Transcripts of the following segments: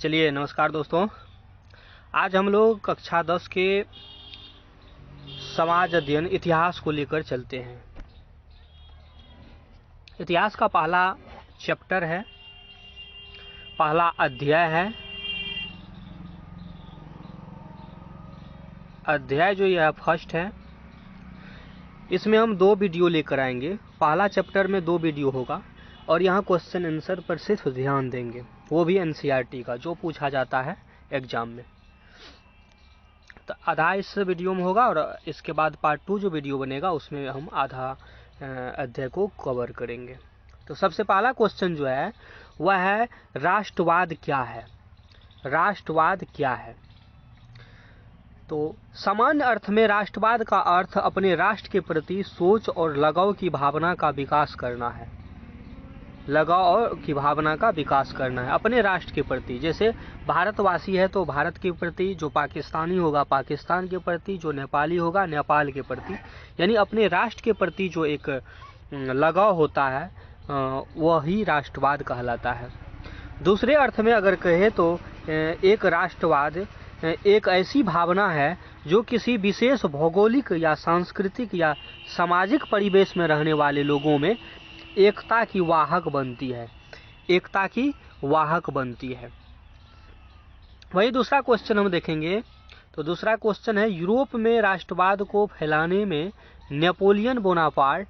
चलिए नमस्कार दोस्तों। आज हम लोग कक्षा 10 के समाज अध्ययन इतिहास को लेकर चलते हैं। इतिहास का पहला चैप्टर है, पहला अध्याय है। अध्याय जो यह फर्स्ट है, इसमें हम 2 वीडियो लेकर आएंगे। पहला चैप्टर में 2 वीडियो होगा और यहाँ क्वेश्चन आंसर पर सिर्फ ध्यान देंगे, वो भी एनसीईआरटी का जो पूछा जाता है एग्जाम में। तो आधा इस वीडियो में होगा और इसके बाद पार्ट 2 जो वीडियो बनेगा उसमें हम आधा अध्याय को कवर करेंगे। तो सबसे पहला क्वेश्चन जो है वह है, राष्ट्रवाद क्या है? राष्ट्रवाद क्या है? तो सामान्य अर्थ में राष्ट्रवाद का अर्थ अपने राष्ट्र के प्रति सोच और लगाव की भावना का विकास करना है। लगाव की भावना का विकास करना है अपने राष्ट्र के प्रति। जैसे भारतवासी है तो भारत के प्रति, जो पाकिस्तानी होगा पाकिस्तान के प्रति, जो नेपाली होगा नेपाल के प्रति, यानी अपने राष्ट्र के प्रति जो एक लगाव होता है वही राष्ट्रवाद कहलाता है। दूसरे अर्थ में अगर कहे तो एक राष्ट्रवाद एक ऐसी भावना है जो किसी विशेष भौगोलिक या सांस्कृतिक या सामाजिक परिवेश में रहने वाले लोगों में एकता की वाहक बनती है। एकता की वाहक बनती है। वही दूसरा क्वेश्चन हम देखेंगे। तो दूसरा क्वेश्चन है, यूरोप में राष्ट्रवाद को फैलाने में नेपोलियन बोनापार्ट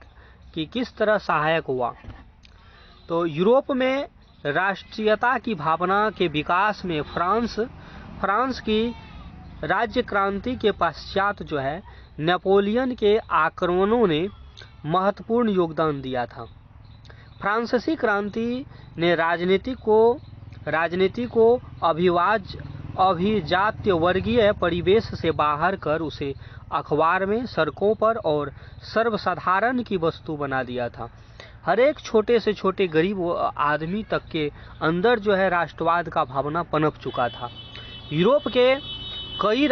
की किस तरह सहायक हुआ? तो यूरोप में राष्ट्रीयता की भावना के विकास में फ्रांस की राज्य क्रांति के पश्चात जो है नेपोलियन के आक्रमणों ने महत्वपूर्ण योगदान दिया था। फ्रांसीसी क्रांति ने राजनीति को अभिजात्य वर्गीय परिवेश से बाहर कर उसे अखबार में, सड़कों पर और सर्वसाधारण की वस्तु बना दिया था। हर एक छोटे से छोटे गरीब आदमी तक के अंदर जो है राष्ट्रवाद का भावना पनप चुका था। यूरोप के कई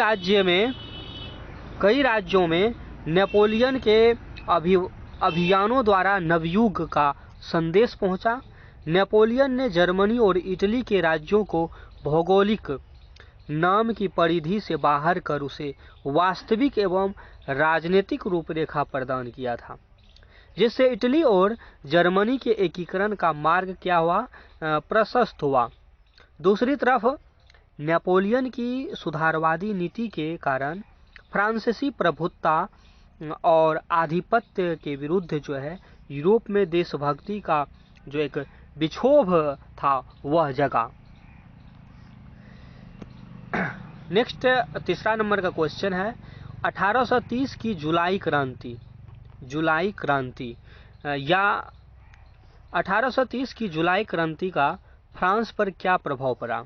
राज्यों में नेपोलियन के अभियानों द्वारा नवयुग का संदेश पहुंचा। नेपोलियन ने जर्मनी और इटली के राज्यों को भौगोलिक नाम की परिधि से बाहर कर उसे वास्तविक एवं राजनीतिक रूपरेखा प्रदान किया था, जिससे इटली और जर्मनी के एकीकरण का मार्ग क्या हुआ? प्रशस्त हुआ। दूसरी तरफ नेपोलियन की सुधारवादी नीति के कारण फ्रांसीसी प्रभुत्व और आधिपत्य के विरुद्ध जो है यूरोप में देशभक्ति का जो एक विक्षोभ था वह जगा। नेक्स्ट तीसरा नंबर का क्वेश्चन है, 1830 की जुलाई क्रांति या 1830 की जुलाई क्रांति का फ्रांस पर क्या प्रभाव पड़ा?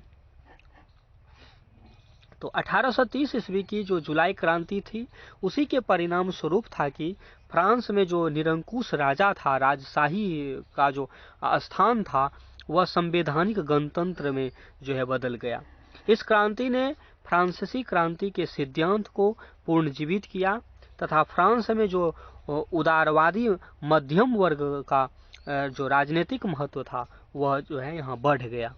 तो 1830 ईस्वी की जो जुलाई क्रांति थी उसी के परिणाम स्वरूप था कि फ्रांस में जो निरंकुश राजा था, राजशाही का जो स्थान था वह संवैधानिक गणतंत्र में जो है बदल गया। इस क्रांति ने फ्रांसीसी क्रांति के सिद्धांत को पुनर्जीवित किया तथा फ्रांस में जो उदारवादी मध्यम वर्ग का जो राजनीतिक महत्व था वह जो है यहाँ बढ़ गया।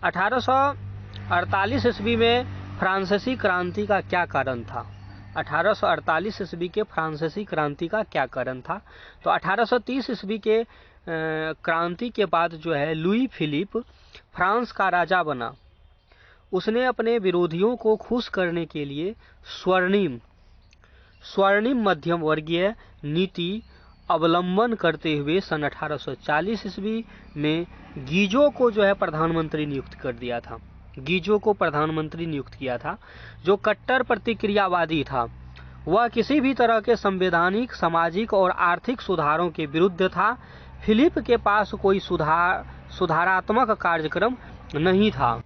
1848 ईस्वी में फ्रांसीसी क्रांति का क्या कारण था? 1848 ईस्वी के फ्रांसीसी क्रांति का क्या कारण था? तो 1830 ईस्वी के क्रांति के बाद जो है लुई फिलिप फ्रांस का राजा बना। उसने अपने विरोधियों को खुश करने के लिए स्वर्णिम मध्यम वर्गीय नीति अवलंबन करते हुए सन 1840 ईस्वी में गीजो को जो है प्रधानमंत्री नियुक्त कर दिया था। गीजो को प्रधानमंत्री नियुक्त किया था, जो कट्टर प्रतिक्रियावादी था। वह किसी भी तरह के संवैधानिक, सामाजिक और आर्थिक सुधारों के विरुद्ध था। फिलिप के पास कोई सुधारात्मक कार्यक्रम नहीं था।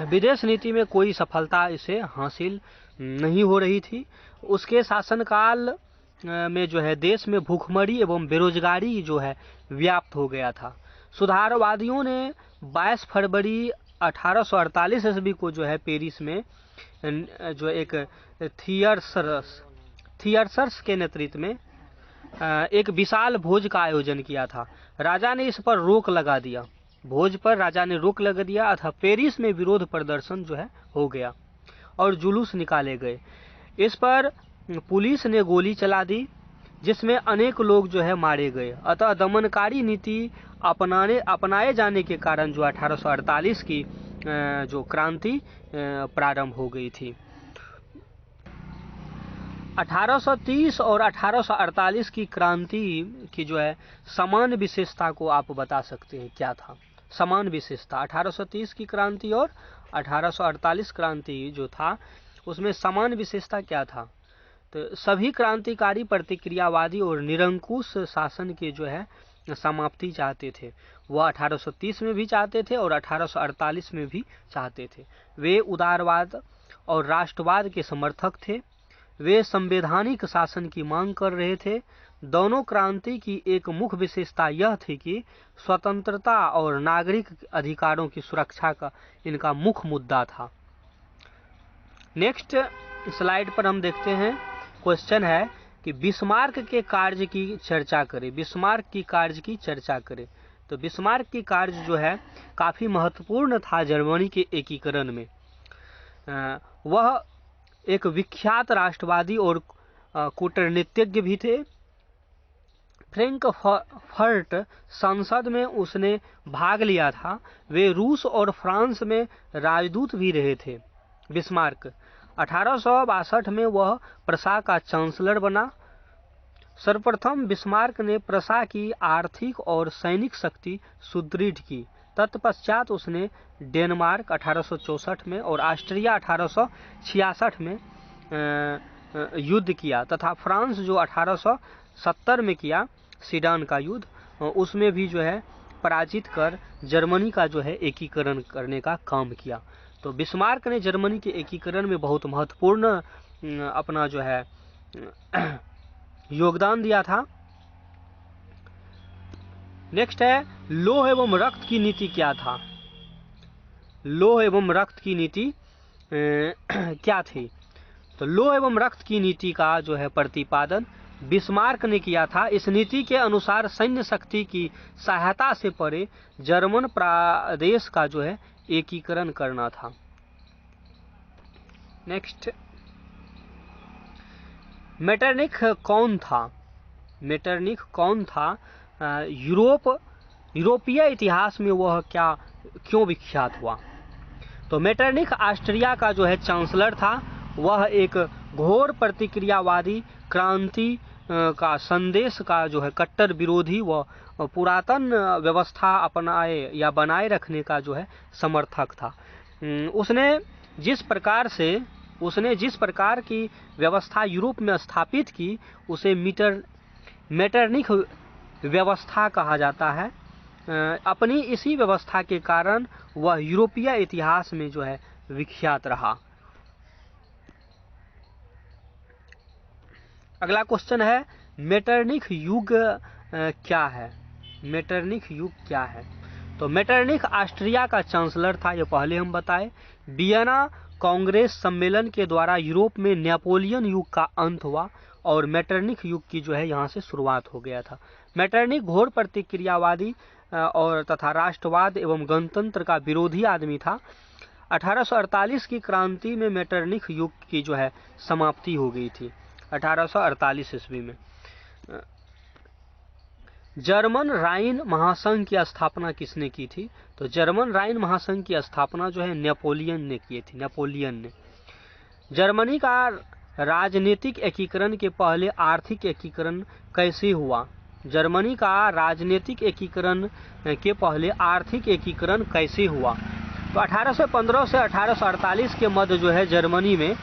विदेश नीति में कोई सफलता इसे हासिल नहीं हो रही थी। उसके शासनकाल में जो है देश में भूखमरी एवं बेरोजगारी जो है व्याप्त हो गया था। सुधारवादियों ने 22 फरवरी 1848 ईस्वी को जो है पेरिस में जो एक थियर्सर्स के नेतृत्व में एक विशाल भोज का आयोजन किया था। राजा ने इस पर रोक लगा दिया, भोज पर राजा ने रोक लगा दिया अतः पेरिस में विरोध प्रदर्शन जो है हो गया और जुलूस निकाले गए। इस पर पुलिस ने गोली चला दी जिसमें अनेक लोग जो है मारे गए। अतः दमनकारी नीति अपनाए जाने के कारण जो 1848 की जो क्रांति प्रारंभ हो गई थी। 1830 और 1848 की क्रांति की जो है समान विशेषता को आप बता सकते हैं क्या था? समान विशेषता 1830 की क्रांति और 1848 क्रांति जो था उसमें समान विशेषता क्या था? तो सभी क्रांतिकारी प्रतिक्रियावादी और निरंकुश शासन के जो है समाप्ति चाहते थे। वह 1830 में भी चाहते थे और 1848 में भी चाहते थे। वे उदारवाद और राष्ट्रवाद के समर्थक थे। वे संवैधानिक शासन की मांग कर रहे थे। दोनों क्रांति की एक मुख्य विशेषता यह थी कि स्वतंत्रता और नागरिक अधिकारों की सुरक्षा का इनका मुख्य मुद्दा था। नेक्स्ट स्लाइड पर हम देखते हैं, क्वेश्चन है कि बिस्मार्क के कार्य की चर्चा करें। बिस्मार्क की कार्य की चर्चा करें। तो बिस्मार्क की कार्य जो है काफी महत्वपूर्ण था जर्मनी के एकीकरण में। वह एक विख्यात राष्ट्रवादी और कूटनीतिज्ञ भी थे। फ्रैंकफर्ट संसद में उसने भाग लिया था। वे रूस और फ्रांस में राजदूत भी रहे थे। बिस्मार्क 1862 में वह प्रसा का चांसलर बना। सर्वप्रथम बिस्मार्क ने प्रसा की आर्थिक और सैनिक शक्ति सुदृढ़ की। तत्पश्चात उसने डेनमार्क 1864 में और ऑस्ट्रिया 1866 में युद्ध किया तथा फ्रांस जो 1870 में किया सीडान का युद्ध, उसमें भी जो है पराजित कर जर्मनी का जो है एकीकरण करने का काम किया। तो बिस्मार्क ने जर्मनी के एकीकरण में बहुत महत्वपूर्ण अपना जो है योगदान दिया था। नेक्स्ट है लौह एवं रक्त की नीति क्या था? लौह एवं रक्त की नीति क्या थी? तो लौह एवं रक्त की नीति का जो है प्रतिपादन बिस्मार्क ने किया था। इस नीति के अनुसार सैन्य शक्ति की सहायता से परे जर्मन प्रदेश का जो है एकीकरण करना था। नेक्स्ट, मेटरनिख कौन था? मेटरनिख कौन था? यूरोपीय इतिहास में वह क्यों विख्यात हुआ? तो मेटरनिख ऑस्ट्रिया का जो है चांसलर था। वह एक घोर प्रतिक्रियावादी, क्रांति का संदेश का जो है कट्टर विरोधी व पुरातन व्यवस्था अपनाए या बनाए रखने का जो है समर्थक था। उसने जिस प्रकार की व्यवस्था यूरोप में स्थापित की उसे मेटरनिख व्यवस्था कहा जाता है। अपनी इसी व्यवस्था के कारण वह यूरोपीय इतिहास में जो है विख्यात रहा। अगला क्वेश्चन है मेटरनिख युग क्या है? मेटरनिख युग क्या है? तो मेटरनिख ऑस्ट्रिया का चांसलर था, ये पहले हम बताए। वियना कांग्रेस सम्मेलन के द्वारा यूरोप में नेपोलियन युग का अंत हुआ और मेटरनिख युग की जो है यहाँ से शुरुआत हो गया था। मेटरनिख घोर प्रतिक्रियावादी और तथा राष्ट्रवाद एवं गणतंत्र का विरोधी आदमी था। 1848 की क्रांति में मेटरनिख युग की जो है समाप्ति हो गई थी 1848 ईस्वी में। जर्मन राइन महासंघ की स्थापना किसने की थी? तो जर्मन राइन महासंघ की स्थापना जो है नेपोलियन ने की थी। नेपोलियन ने। जर्मनी का राजनीतिक एकीकरण के पहले आर्थिक एकीकरण कैसे हुआ? जर्मनी का राजनीतिक एकीकरण के पहले आर्थिक एकीकरण कैसे हुआ? तो 1815 से 1848 के मध्य जो है जर्मनी में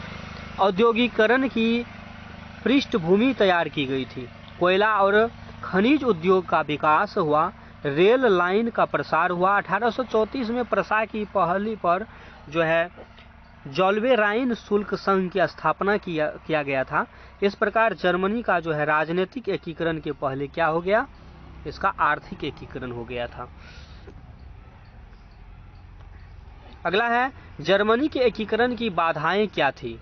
औद्योगिकरण की पृष्ठभूमि तैयार की गई थी। कोयला और खनिज उद्योग का विकास हुआ। रेल लाइन का प्रसार हुआ। 1834 में प्रसा की पहली पर जो है जॉल्वे राइन शुल्क संघ की स्थापना किया गया था। इस प्रकार जर्मनी का जो है राजनीतिक एकीकरण के पहले क्या हो गया? इसका आर्थिक एकीकरण हो गया था। अगला है जर्मनी के एकीकरण की बाधाएं क्या थी?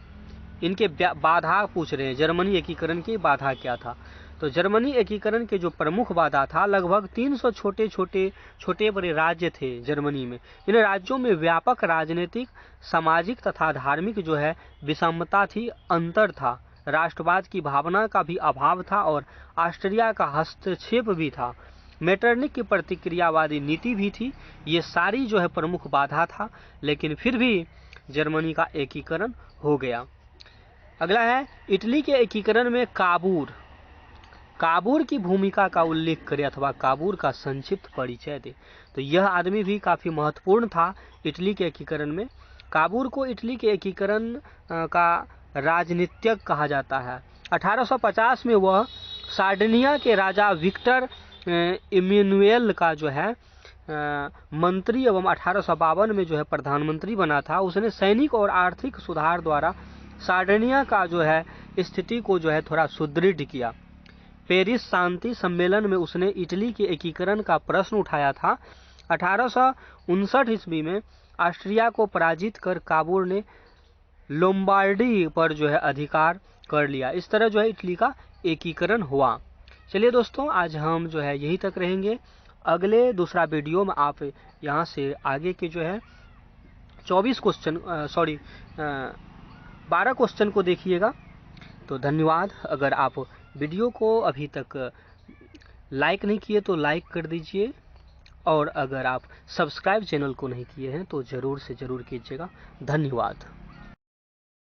इनके बाधा पूछ रहे हैं, जर्मनी एकीकरण की बाधा क्या था? तो जर्मनी एकीकरण के जो प्रमुख बाधा था, लगभग 300 छोटे बड़े राज्य थे जर्मनी में। इन राज्यों में व्यापक राजनीतिक, सामाजिक तथा धार्मिक जो है विषमता थी, अंतर था, राष्ट्रवाद की भावना का भी अभाव था और ऑस्ट्रिया का हस्तक्षेप भी था। मेटरनिक की प्रतिक्रियावादी नीति भी थी। ये सारी जो है प्रमुख बाधा था, लेकिन फिर भी जर्मनी का एकीकरण हो गया। अगला है इटली के एकीकरण में काबूर की भूमिका का उल्लेख करें अथवा काबूर का संक्षिप्त परिचय दे। तो यह आदमी भी काफी महत्वपूर्ण था इटली के एकीकरण में। काबूर को इटली के एकीकरण का राजनीतिज्ञ कहा जाता है। 1850 में वह सार्डिनिया के राजा विक्टर इमैनुएल का जो है मंत्री एवं 1852 में जो है प्रधानमंत्री बना था। उसने सैनिक और आर्थिक सुधार द्वारा सार्डिनिया का जो है स्थिति को जो है थोड़ा सुदृढ़ किया। पेरिस शांति सम्मेलन में उसने इटली के एकीकरण का प्रश्न उठाया था। 1859 ईस्वी में ऑस्ट्रिया को पराजित कर काबूर ने लोम्बार्डी पर जो है अधिकार कर लिया। इस तरह जो है इटली का एकीकरण हुआ। चलिए दोस्तों, आज हम जो है यहीं तक रहेंगे। अगले दूसरा वीडियो में आप यहाँ से आगे के जो है 12 क्वेश्चन को देखिएगा। तो धन्यवाद। अगर आप वीडियो को अभी तक लाइक नहीं किए तो लाइक कर दीजिए, और अगर आप सब्सक्राइब चैनल को नहीं किए हैं तो ज़रूर से ज़रूर कीजिएगा। धन्यवाद।